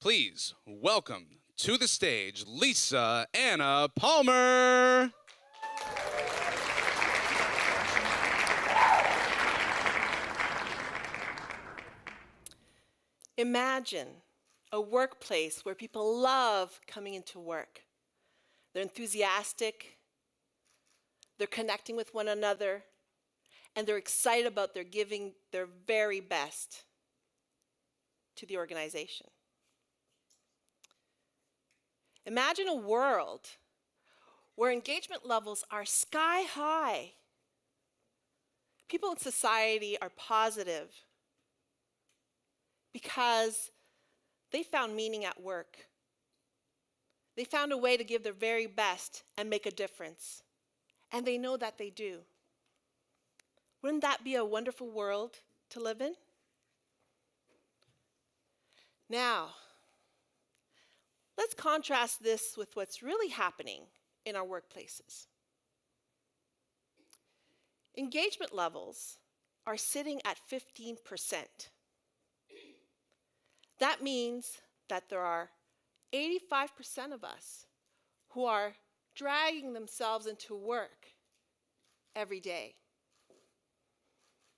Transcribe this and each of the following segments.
Please welcome to the stage Lisa Anna Palmer. Imagine a workplace where people love coming into work. They're enthusiastic, they're connecting with one another, and they're excited about their giving their very best to the organization. Imagine a world where engagement levels are sky high. People in society are positive because they found meaning at work. They found a way to give their very best and make a difference. And they know that they do. Wouldn't that be a wonderful world to live in? Now, let's contrast this with what's really happening in our workplaces. Engagement levels are sitting at 15%. That means that there are 85% of us who are dragging themselves into work every day.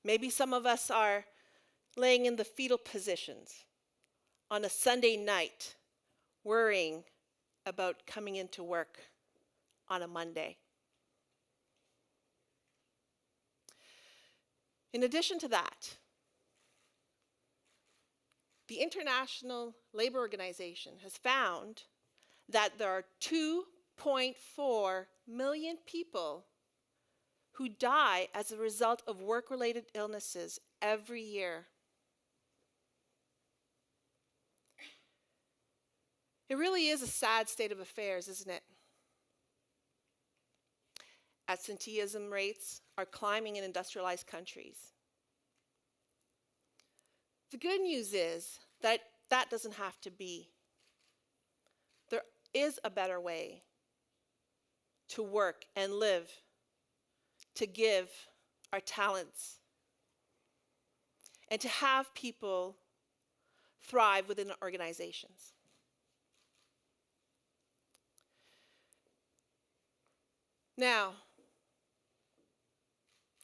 Maybe some of us are laying in the fetal positions on a Sunday night, worrying about coming into work on a Monday. In addition to that, the International Labor Organization has found that there are 2.4 million people who die as a result of work-related illnesses every year. It really is a sad state of affairs, isn't it? Absenteeism rates are climbing in industrialized countries. The good news is that that doesn't have to be. There is a better way to work and live, to give our talents, and to have people thrive within organizations. Now,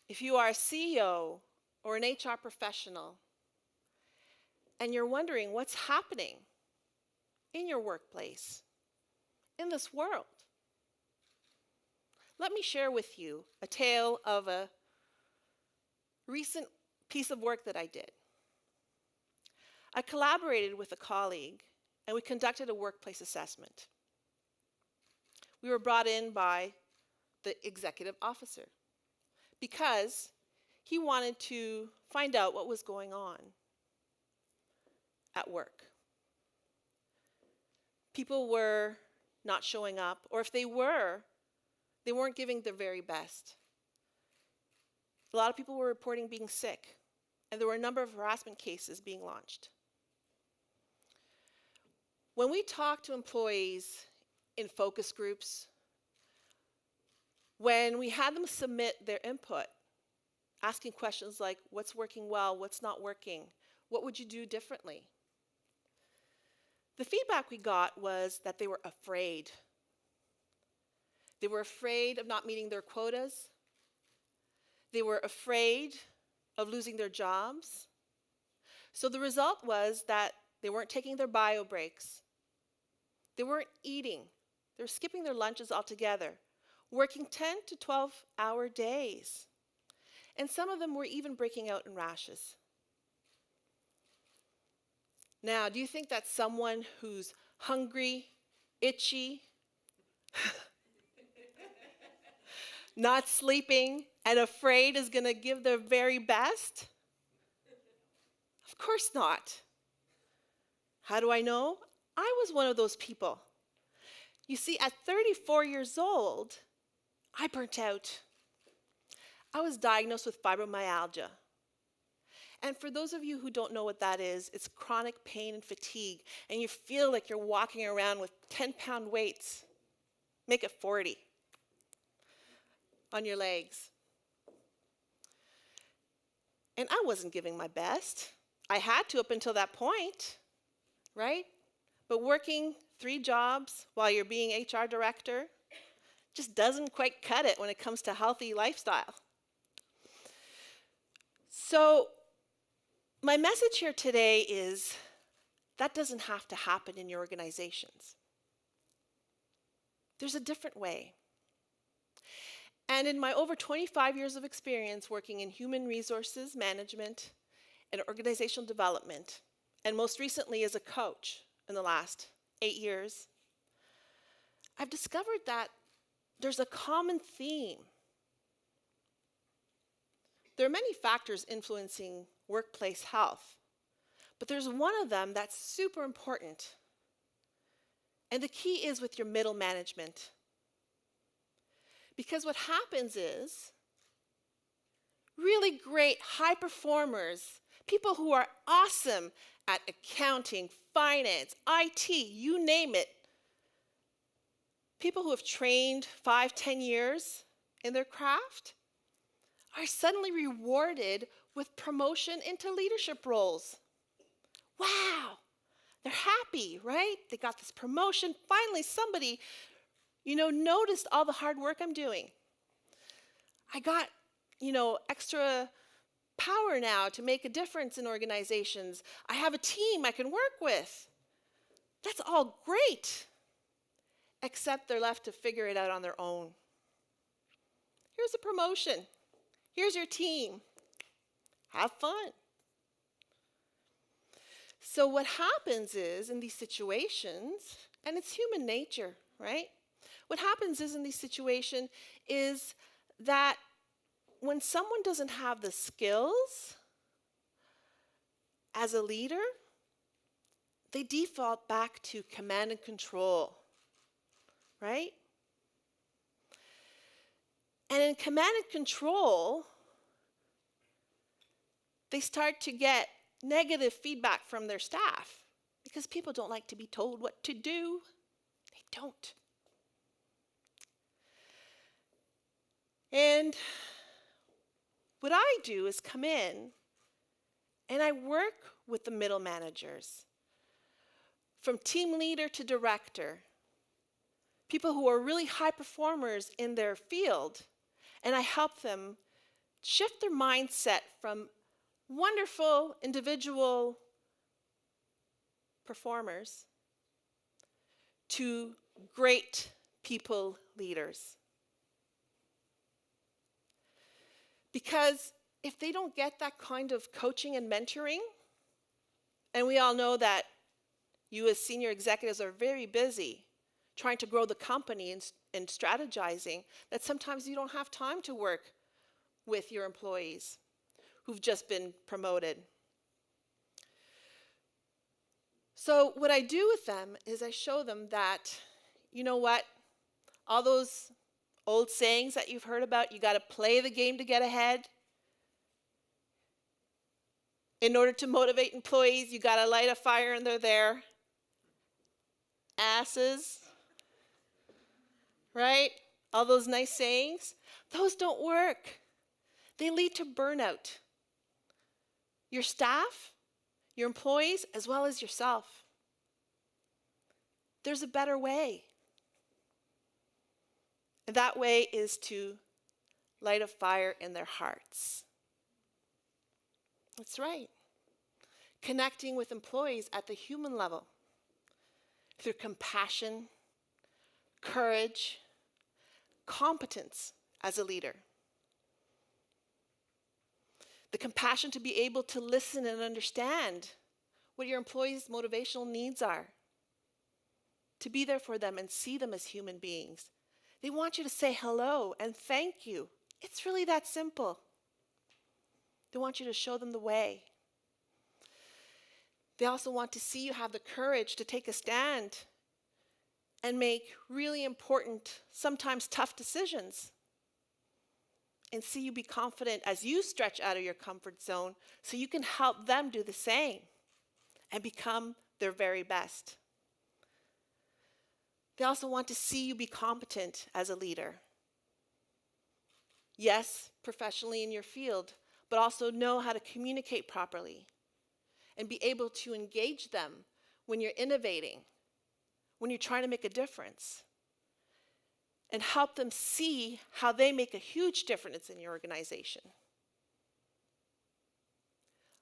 if you are a CEO or an HR professional, and you're wondering what's happening in your workplace, in this world, let me share with you a tale of a recent piece of work that I did. I collaborated with a colleague, and we conducted a workplace assessment. We were brought in by the executive officer because he wanted to find out what was going on at work. People were not showing up, or if they were, they weren't giving their very best. A lot of people were reporting being sick, and there were a number of harassment cases being launched. When we talk to employees in focus groups, when we had them submit their input, asking questions like, what's working well, what's not working, what would you do differently? The feedback we got was that they were afraid. They were afraid of not meeting their quotas. They were afraid of losing their jobs. So the result was that they weren't taking their bio breaks. They weren't eating. They were skipping their lunches altogether, working 10 to 12-hour days. And some of them were even breaking out in rashes. Now, do you think that someone who's hungry, itchy, not sleeping, and afraid is going to give their very best? Of course not. How do I know? I was one of those people. You see, at 34 years old, I burnt out. I was diagnosed with fibromyalgia. And for those of you who don't know what that is, it's chronic pain and fatigue, and you feel like you're walking around with 10-pound weights. Make it 40 on your legs. And I wasn't giving my best. I had to up until that point, right? But working 3 jobs while you're being HR director just doesn't quite cut it when it comes to healthy lifestyle. So my message here today is that doesn't have to happen in your organizations. There's a different way. And in my over 25 years of experience working in human resources management and organizational development, and most recently as a coach in the last 8 years, I've discovered that there's a common theme. There are many factors influencing workplace health, but there's one of them that's super important. And the key is with your middle management. Because what happens is, really great high performers, people who are awesome at accounting, finance, IT, you name it, people who have trained 5, 10 years in their craft are suddenly rewarded with promotion into leadership roles. Wow, they're happy, right? They got this promotion. Finally, somebody, noticed all the hard work I'm doing. I got, extra power now to make a difference in organizations. I have a team I can work with. That's all great, except they're left to figure it out on their own. Here's a promotion. Here's your team. Have fun. So what happens is in these situations, and it's human nature, right? What happens is in these situations is that when someone doesn't have the skills as a leader, they default back to command and control, right? And in command and control, they start to get negative feedback from their staff because people don't like to be told what to do. They don't. And what I do is come in and I work with the middle managers, from team leader to director, people who are really high performers in their field, and I help them shift their mindset from wonderful individual performers to great people leaders. Because if they don't get that kind of coaching and mentoring, and we all know that you as senior executives are very busy trying to grow the company and strategizing, that sometimes you don't have time to work with your employees who've just been promoted. So what I do with them is I show them that, you know what, all those old sayings that you've heard about, you got to play the game to get ahead. In order to motivate employees, you got to light a fire and they're there. Asses, right? All those nice sayings, those don't work. They lead to burnout. Your staff, your employees, as well as yourself. There's a better way. And that way is to light a fire in their hearts. That's right. Connecting with employees at the human level through compassion, courage, competence as a leader. The compassion to be able to listen and understand what your employees' motivational needs are. To be there for them and see them as human beings. They want you to say hello and thank you. It's really that simple. They want you to show them the way. They also want to see you have the courage to take a stand and make really important, sometimes tough decisions. And see you be confident as you stretch out of your comfort zone so you can help them do the same and become their very best. They also want to see you be competent as a leader. Yes, professionally in your field, but also know how to communicate properly and be able to engage them when you're innovating, when you're trying to make a difference and help them see how they make a huge difference in your organization.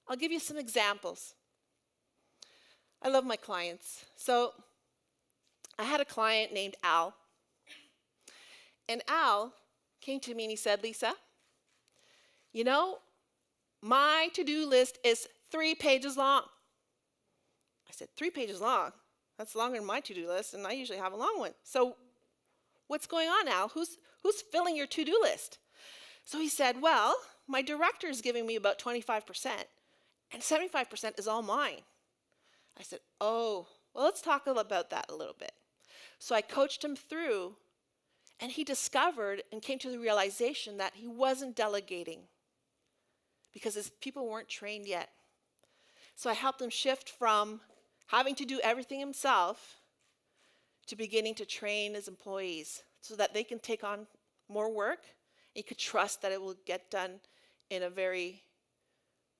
I'll give you some examples. I love my clients. So I had a client named Al. And Al came to me and he said, Lisa, you know, my to-do list is 3 pages long. I said, 3 pages long? That's longer than my to-do list, and I usually have a long one. So what's going on, Al? Who's filling your to-do list? So he said, well, my director is giving me about 25%, and 75% is all mine. I said, oh, well, let's talk about that a little bit. So I coached him through, and he discovered and came to the realization that he wasn't delegating because his people weren't trained yet. So I helped him shift from having to do everything himself to beginning to train his employees so that they can take on more work. He could trust that it will get done in a very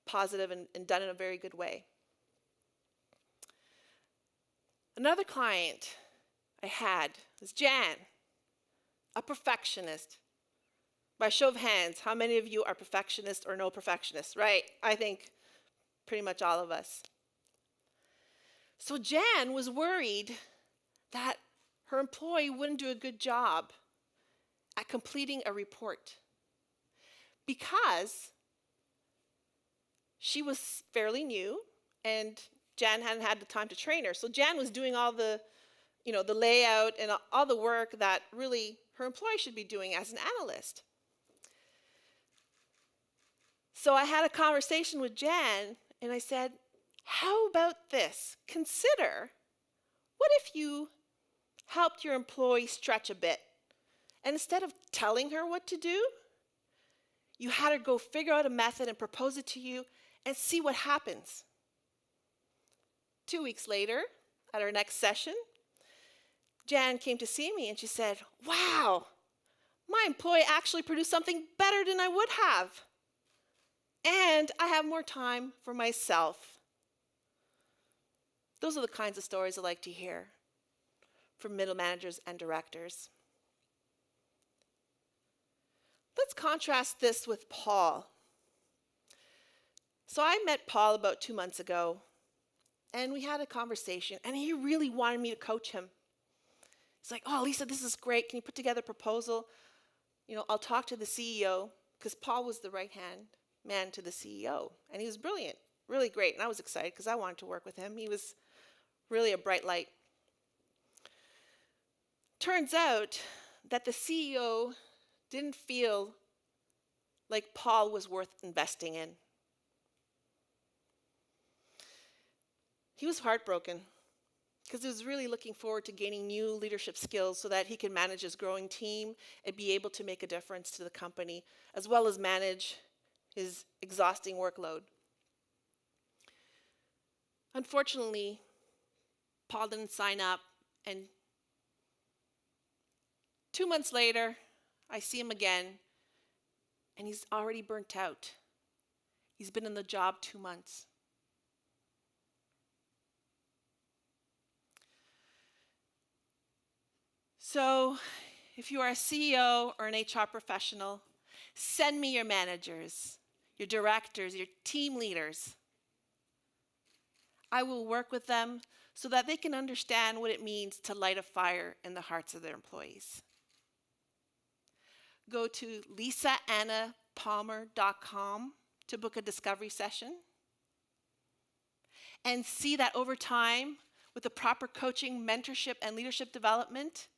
positive and done in a very good way. Another client I had was Jan, a perfectionist. By show of hands, how many of you are perfectionists or no perfectionists? Right, I think pretty much all of us. So Jan was worried that her employee wouldn't do a good job at completing a report because she was fairly new and Jan hadn't had the time to train her. So Jan was doing all the, the layout and all the work that really her employee should be doing as an analyst. So I had a conversation with Jan and I said, how about this? Consider, what if you helped your employee stretch a bit? And instead of telling her what to do, you had her go figure out a method and propose it to you and see what happens. 2 weeks later, at our next session, Jan came to see me and she said, wow, my employee actually produced something better than I would have. And I have more time for myself. Those are the kinds of stories I like to hear from middle managers and directors. Let's contrast this with Paul. So I met Paul about 2 months ago, and we had a conversation, and he really wanted me to coach him. He's like, oh, Lisa, this is great. Can you put together a proposal? I'll talk to the CEO, because Paul was the right-hand man to the CEO, and he was brilliant, really great, and I was excited because I wanted to work with him. He was really a bright light. Turns out that the CEO didn't feel like Paul was worth investing in. He was heartbroken because he was really looking forward to gaining new leadership skills so that he could manage his growing team and be able to make a difference to the company, as well as manage his exhausting workload. Unfortunately, Paul didn't sign up, and 2 months later, I see him again, and he's already burnt out. He's been in the job 2 months. So, if you are a CEO or an HR professional, send me your managers, your directors, your team leaders. I will work with them so that they can understand what it means to light a fire in the hearts of their employees. Go to lisaannapalmer.com to book a discovery session and see that over time, with the proper coaching, mentorship, and leadership development,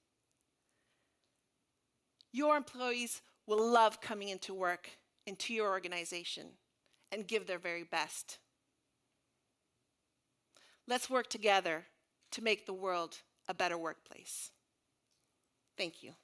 your employees will love coming into work, into your organization, and give their very best. Let's work together to make the world a better workplace. Thank you.